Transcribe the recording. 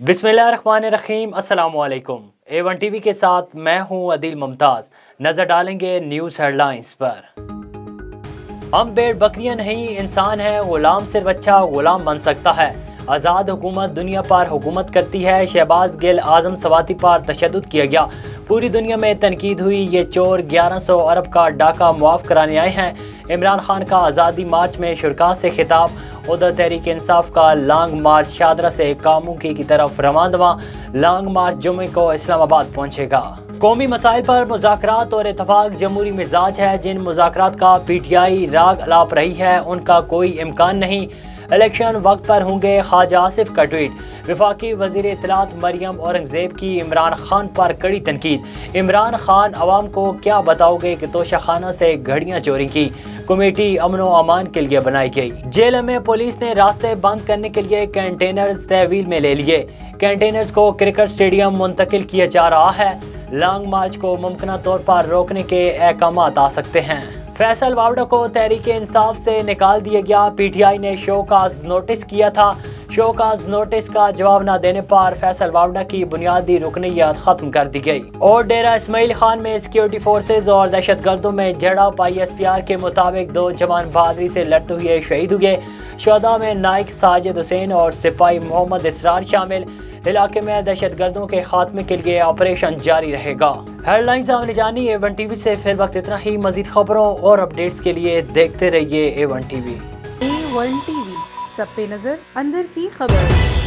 बिस्मिल्लाहिर्रहमानिर्रहीम, अस्सलाम वालेकुम। A1 टीवी के साथ मैं हूं अदील मुमताज। नजर डालेंगे न्यूज़ हेडलाइंस पर। हम भेड़ बकरियां नहीं, इंसान हैं। गुलाम सिर्फ अच्छा गुलाम बन सकता है। आज़ाद हुकूमत दुनिया पर हुकूमत करती है। शहबाज गिल आजम सवाती पर तशद्दुद किया गया। पूरी दुनिया में तनकीद हुई। ये चोर 1100 अरब का डाका मुआफ कराने आए हैं। इमरान खान का आज़ादी मार्च में शुरका से खिताब। उधर तहरीक इंसाफ का लॉन्ग मार्च शादरा से कामुकी की तरफ रवाना। लॉन्ग मार्च जुमे को इस्लामाबाद पहुंचेगा। कौमी मसाइल पर मुज़ाकरात और इत्तफाक जमहूरी मिजाज है। जिन मुज़ाकरात का PTI राग अलाप रही है उनका कोई इम्कान नहीं। इलेक्शन वक्त पर होंगे, ख्वाजा आसिफ का ट्वीट। वफाकी वज़ीर इत्तलात मरियम औरंगज़ेब की इमरान खान पर कड़ी तनकीद। इमरान खान अवाम को क्या बताओगे कि तोशाखाना से घड़ियां चोरी की। कमेटी अमन व अमान के लिए बनाई गई। जेल में पुलिस ने रास्ते बंद करने के लिए कंटेनर्स तहवील में ले लिए। कंटेनर्स को क्रिकेट स्टेडियम मुंतकिल किया जा रहा है। लॉन्ग मार्च को मुमकिन तौर पर रोकने के अहकामात आ सकते हैं। फैसल वावड़ा को तहरीक इंसाफ से निकाल दिया गया। PTI ने शोकाज नोटिस किया था। शोकाज नोटिस का जवाब न देने पर फैसल वावड़ा की बुनियादी रुकनियत खत्म कर दी गई। और डेरा इस्माइल खान में सिक्योरिटी फोर्सेज और दहशत गर्दों में झड़प। ISPR के मुताबिक 2 जवान बहादुरी से लड़ते हुए शहीद हुए। शुहदा में नाइक साजिद हुसैन और सिपाही मोहम्मद इसरार शामिल। इलाके में दहशत गर्दों के खात्मे के लिए ऑपरेशन जारी रहेगा। हेडलाइंस आपने जानी। A1 टीवी से फिर वक्त इतना ही। मजीद खबरों और अपडेट्स के लिए देखते रहिए A1 टीवी। A1 टीवी, सब पे नजर, अंदर की खबर।